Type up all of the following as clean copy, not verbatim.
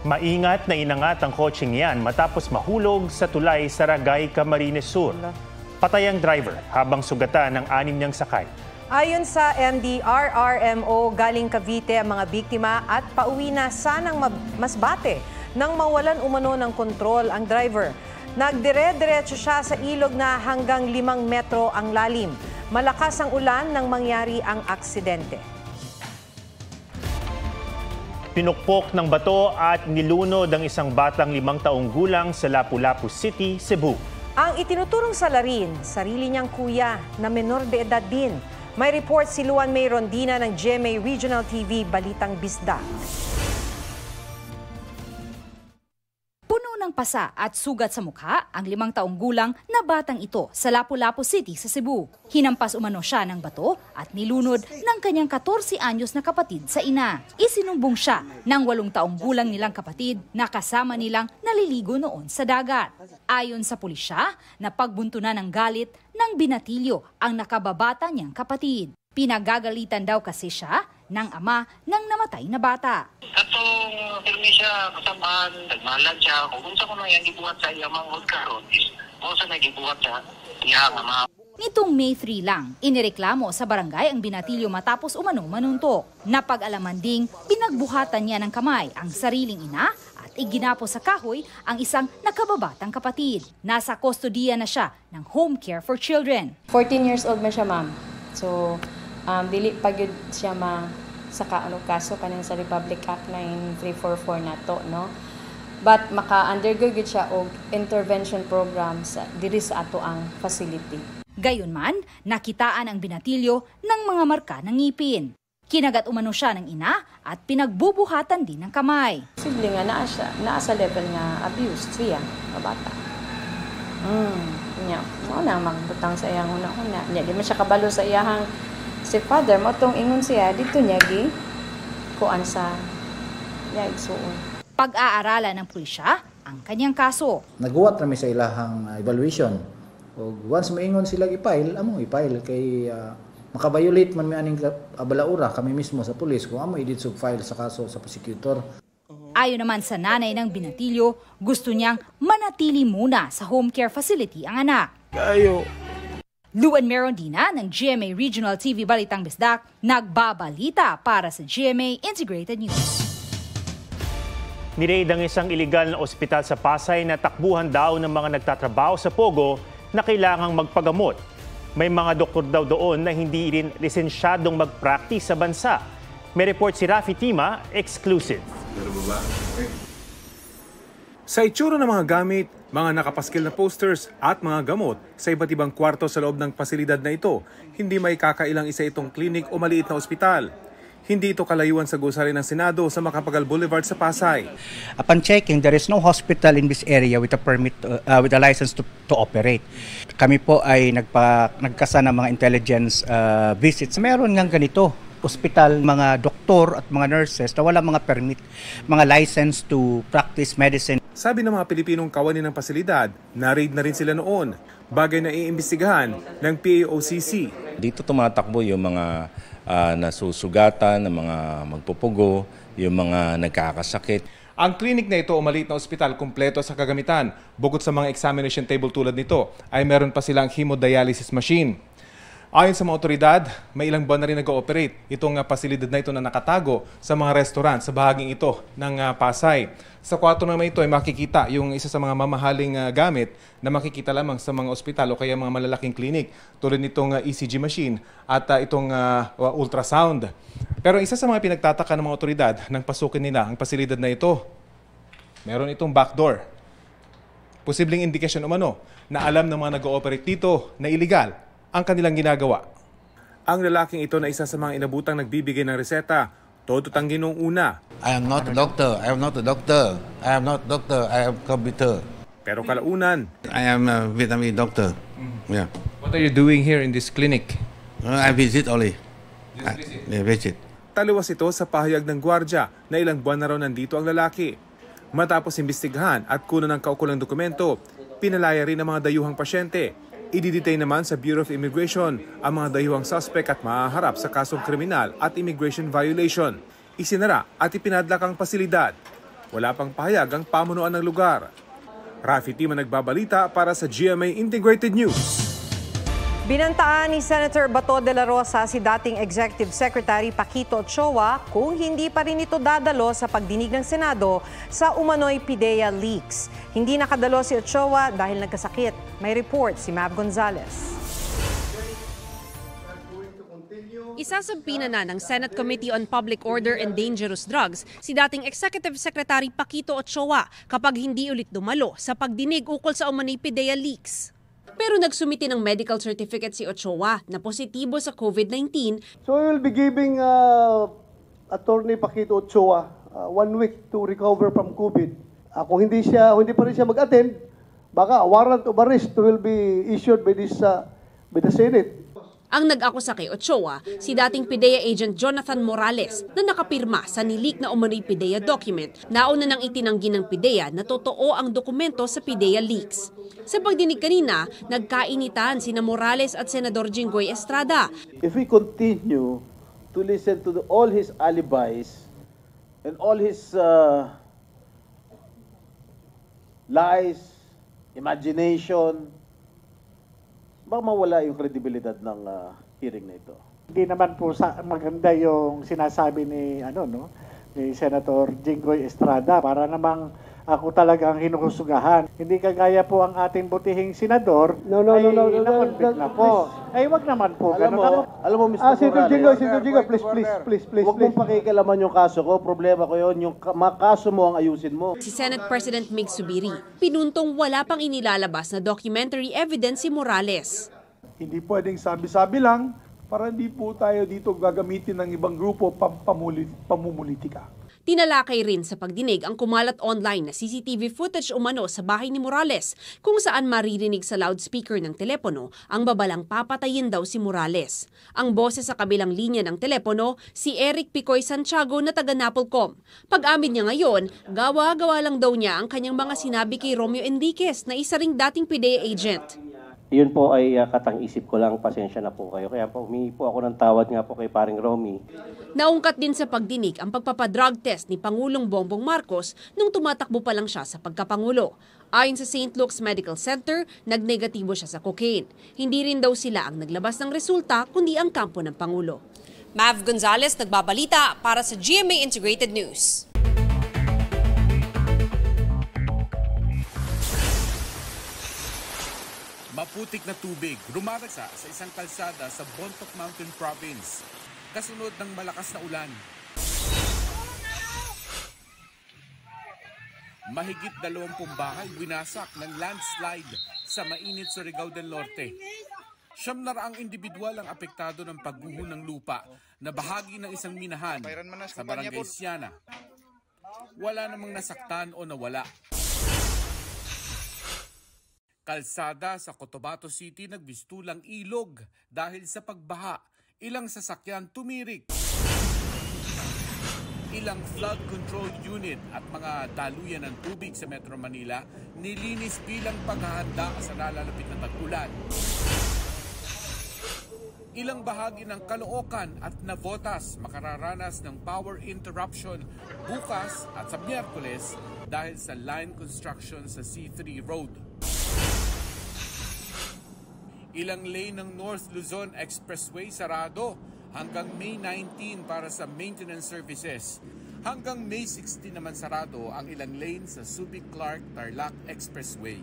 Maingat na inangat ang kotseng yan matapos mahulog sa tulay sa Ragay, Camarines Sur. Patay ang driver habang sugatan ng 6 niyang sakay. Ayon sa MDRRMO, galing Cavite ang mga biktima at pauwi na sanang Masbate nang mawalan umano ng kontrol ang driver. Nagdire-diretso siya sa ilog na hanggang 5 metro ang lalim. Malakas ang ulan nang mangyari ang aksidente. Pinukpok ng bato at nilunod ang isang batang 5 taong gulang sa Lapu-Lapu City, Cebu. Ang itinuturong salarin, sarili niyang kuya na menor de edad din. May report si Luan May Rondina ng GMA Regional TV, Balitang Bisdak. Puno ng pasa at sugat sa mukha ang 5 taong gulang na batang ito sa Lapu-Lapu City sa Cebu. Hinampas umano siya ng bato at nilunod ng kanyang 14 anyos na kapatid sa ina. Isinumbong siya ng 8 taong gulang nilang kapatid na kasama nilang naliligo noon sa dagat. Ayon sa pulisya, napagbuntunan ng galit ng binatilyo ang nakababata niyang kapatid. Pinagagalitan daw kasi siya ng ama ng namatay na bata. Katong pirmi siya kasamaan, nagmalag siya. Kung sa ko nang yung gibuhat sa iya mga karon is kung sa nagibuhat siya, iya nga ma. Nitong May 3 lang, inireklamo sa barangay ang binatilyo matapos umanong manuntok. Napag-alaman ding pinagbuhatan niya ng kamay ang sariling ina at iginapo sa kahoy ang isang nakababatang kapatid. Nasa kustodiya na siya ng Home Care for Children. 14 years old man siya, ma'am. So, dili pa gyud siya sa kaso kaning sa Republic Act 9344 nato, no? But maka-undergo gyud siya og intervention program sa diri sa ato ang facility. Gayunman, nakitaan ang binatilyo ng mga marka ng ngipin. Kinagat umano siya ng ina at pinagbubuhatan din ng kamay. Posible nga naa sa level nga abuse siya, kabata. Nya, mo na magbutang sa iyang una-una. Nya, di man siya kabalo sa iyang si father, mo tong ingon siya, dito niya kuan sa niya igsuon. Pag-aaralan ng pulisya ang kanyang kaso. Naghuwat rami sa ilahang evaluation. O once maingon sila i-file, among i-file kay makabiolate man may aning abalaura kami mismo sa pulis kung amo i-did sub-file sa kaso sa prosecutor. Ayon naman sa nanay ng binatilyo, gusto niyang manatili muna sa home care facility ang anak. Luan May Rondina ng GMA Regional TV Balitang Bisdak, nagbabalita para sa GMA Integrated News. Niraid ang isang iligal na ospital sa Pasay na takbuhan daw ng mga nagtatrabaho sa Pogo na kailangang magpagamot. May mga doktor daw doon na hindi rin lisensyadong mag-practice sa bansa. May report si Rafi Tima, exclusive. Sa itsura ng mga gamit, mga nakapaskil na posters at mga gamot sa iba't ibang kwarto sa loob ng pasilidad na ito, hindi may kakailang isa itong klinik o maliit na ospital. Hindi ito kalayuan sa gusali ng Senado sa Macapagal Boulevard sa Pasay. Upon checking, there is no hospital in this area with a permit, with a license to operate. Kami po ay nagkasa ng mga intelligence visits. Meron nga ganito, ospital, mga doktor at mga nurses na wala mga permit, mga license to practice medicine. Sabi ng mga Pilipinong kawani ng pasilidad, na-raid na rin sila noon, bagay na iimbestigahan ng PAOCC. Dito tumatakbo yung mga nasusugatan, ng mga magpupugo, yung mga nagkakasakit. Ang klinik na ito o maliit na ospital kumpleto sa kagamitan. Bukod sa mga examination table tulad nito, ay meron pa silang hemodialysis machine. Ayon sa mga otoridad, may ilang buwan na rin nag-ooperate itong pasilidad na ito na nakatago sa mga restaurant sa bahaging ito ng Pasay. Sa kwarto naman ito ay makikita yung isa sa mga mamahaling gamit na makikita lamang sa mga ospital o kaya mga malalaking klinik tulad nitong ECG machine at itong ultrasound. Pero isa sa mga pinagtataka ng mga otoridad nang pasukin nila ang pasilidad na ito, meron itong backdoor. Posibleng indikasyon umano na alam ng mga nag-ooperate dito na illegal ang kanilang ginagawa. Ang lalaking ito na isa sa mga inabutang nagbibigay ng reseta, todo tanggi noong una. I am not a doctor. I am not a doctor. I am not a doctor. I am computer. Pero kalaunan, I am a vitamin doctor. Yeah. What are you doing here in this clinic? I visit only. Just visit? Visit. Taliwas ito sa pahayag ng gwardya na ilang buwan na raw nandito ang lalaki. Matapos imbestigahan at kunan ng kaukulang dokumento, pinalaya rin ang mga dayuhang pasyente. Ididetain naman sa Bureau of Immigration ang mga dayuhang suspect at mahaharap sa kasong kriminal at immigration violation. Isinara at ipinadlak ang pasilidad. wala pang pahayag ang pamunuan ng lugar. Rafi Tima nagbabalita para sa GMA Integrated News. Binantaan ni Senator Bato de la Rosa si dating Executive Secretary Paquito Ochoa kung hindi pa rin ito dadalo sa pagdinig ng Senado sa umano'y PIDEA leaks. Hindi nakadalo si Ochoa dahil nagkasakit. May report si Mav Gonzalez. Isasampina na ng Senate Committee on Public Order and Dangerous Drugs si dating Executive Secretary Paquito Ochoa kapag hindi ulit dumalo sa pagdinig ukol sa umano'y PIDEA leaks. Pero nagsumiti ng medical certificate si Ochoa na positibo sa COVID-19. So we will be giving Attorney Paquito Ochoa 1 week to recover from COVID. Kung hindi pa rin siya mag-attend, baka a warrant of arrest will be issued by the Senate. Ang nag-akusa kay Ochoa, si dating PIDEA agent Jonathan Morales na nakapirma sa nileak na umano'y PIDEA document. Nauna nang itinanggi ng PIDEA na totoo ang dokumento sa PIDEA leaks. Sa pagdinig kanina, nagkainitan sina Morales at Senador Jinggoy Estrada. If we continue to listen to all his alibis and all his lies, imagination, baka mawala yung kredibilidad ng hearing na ito. Hindi naman po maganda yung sinasabi ni Senator Jinggoy Estrada para namang ako talagang hinuhusugahan. Hindi kagaya po ang ating butihing senador. No, nakonvict na po. Ay, wag naman po. Alam mo, Mr. Morales, Senator Jinggoy, please. Huwag mong pakikialaman yung kaso ko. Problema ko yun. Yung kaso mo ang ayusin mo. Si Senate President Mig Zubiri, pinuntong wala pang inilalabas na documentary evidence si Morales. Hindi pwedeng sabi-sabi lang para hindi po tayo dito gagamitin ng ibang grupo pamumulitika. Tinalakay rin sa pagdinig ang kumalat online na CCTV footage umano sa bahay ni Morales kung saan maririnig sa loudspeaker ng telepono ang babalang papatayin daw si Morales. Ang boses sa kabilang linya ng telepono, si Eric Picoy Santiago na taga Napolcom. Pag-amin niya ngayon, gawa-gawa lang daw niya ang kanyang mga sinabi kay Romeo Enriquez na isa ring dating PIDEA agent. Yun po ay katang-isip ko lang, pasensya na po kayo. Kaya po, humingi po ako ng tawad nga po kay paring Romy. Naungkat din sa pagdinig ang pagpapadrug test ni Pangulong Bongbong Marcos nung tumatakbo pa lang siya sa pagkapangulo. Ayon sa St. Luke's Medical Center, nagnegatibo siya sa cocaine. Hindi rin daw sila ang naglabas ng resulta, kundi ang kampo ng Pangulo. Mav Gonzalez, nagbabalita para sa GMA Integrated News. Maputik na tubig rumaragsa sa isang kalsada sa Bontoc Mountain Province kasunod ng malakas na ulan. Mahigit 20 bahay winasak ng landslide sa mainit Surigao del Norte. 700 individual ang apektado ng pagguho ng lupa na bahagi ng isang minahan sa Barangay Siana. Wala namang nasaktan o nawala. Kalsada sa Cotabato City nagbistulang ilog dahil sa pagbaha. Ilang sasakyan tumirik. Ilang flood control unit at mga daluyan ng tubig sa Metro Manila nilinis bilang paghahanda sa nalalapit na tag-ulan. Ilang bahagi ng Caloocan at Navotas makararanas ng power interruption bukas at sa Miyerkules dahil sa line construction sa C3 Road. Ilang lane ng North Luzon Expressway sarado hanggang May 19 para sa maintenance services. Hanggang May 16 naman sarado ang ilang lane sa Subic-Clark-Tarlac Expressway.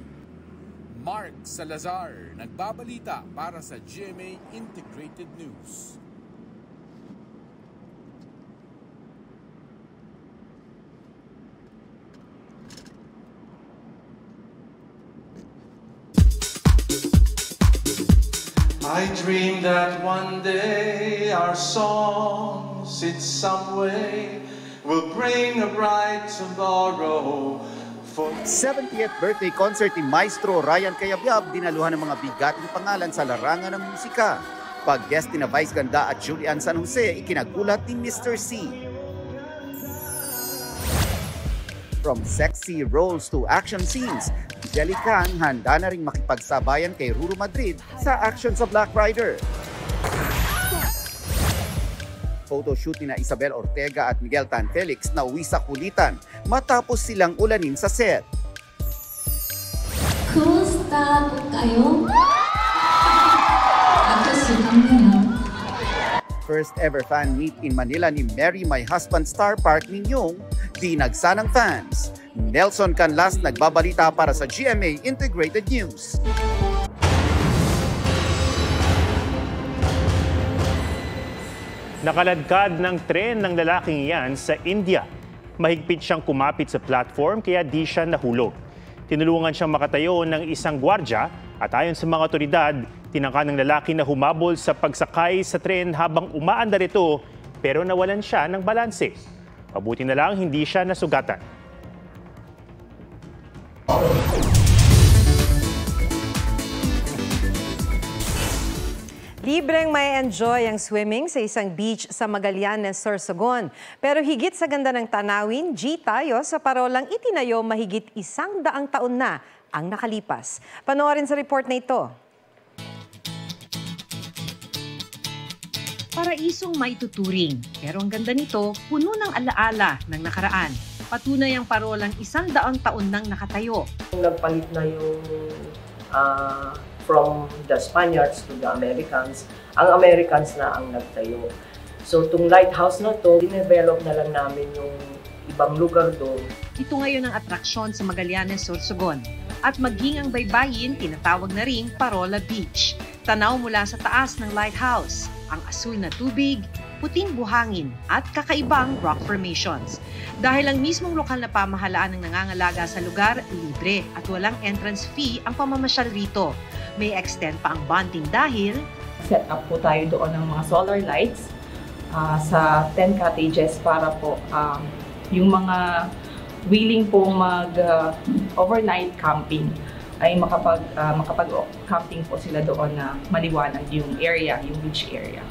Mark Salazar, nagbabalita para sa GMA Integrated News. I dream that one day our songs in some way will bring a bright tomorrow. 70th birthday concert ni Maestro Ryan Cayabyab, dinaluhan ng mga bigating pangalan sa larangan ng musika. Pag-guest ni Vice Ganda at Julian San Jose, ikinagulat ni Mr. C. From sexy roles to action scenes, Jelly Kang handa na ring makipagsabayan kay Ruru Madrid sa action sa Black Rider. photoshoot ni Isabel Ortega at Miguel Tan Felix na uwi sa kulitan matapos silang ulanin sa set. Kumusta po kayo? Ako si Camila. First ever fan meet in Manila ni Marry My Husband star Park Min-young, dinagsa ng fans. Nelson Canlas nagbabalita para sa GMA Integrated News. Nakaladkad ng tren ng lalaking yan sa India. Mahigpit siyang kumapit sa platform kaya di siya nahulog. Tinulungan siyang makatayo ng isang gwardya at ayon sa mga otoridad, tinangka ng lalaki na humabol sa pagsakay sa tren habang umaandar ito pero nawalan siya ng balanse. Mabuti na lang hindi siya nasugatan. Libreng may enjoy ang swimming sa isang beach sa Magallanes, Sorsogon. Pero higit sa ganda ng tanawin, G tayo sa parolang itinayo mahigit 100 taon na ang nakalipas. Panoorin sa report na ito. Paraisong maituturing, pero ang ganda nito, puno ng alaala ng nakaraan. Patunay ang parolang 100 taon nang nakatayo. Nagpalit na yung from the Spaniards to the Americans. Ang Americans na ang nagtayo. So itong lighthouse na to, dinevelop na lang namin yung ibang lugar doon. Ito ngayon ang atraksyon sa Magallanes, Sorsogon. At maging ang baybayin, tinatawag na ring Parola Beach. Tanaw mula sa taas ng lighthouse, ang asul na tubig, puting buhangin at kakaibang rock formations. Dahil ang mismong lokal na pamahalaan ng nangangalaga sa lugar, libre at walang entrance fee ang pamamasyal rito. May extend pa ang bonding dahil set up po tayo doon ng mga solar lights sa 10 cottages para po yung mga willing pong mag-overnight camping ay makapag-camping po sila doon na maliwanag yung area, yung beach area.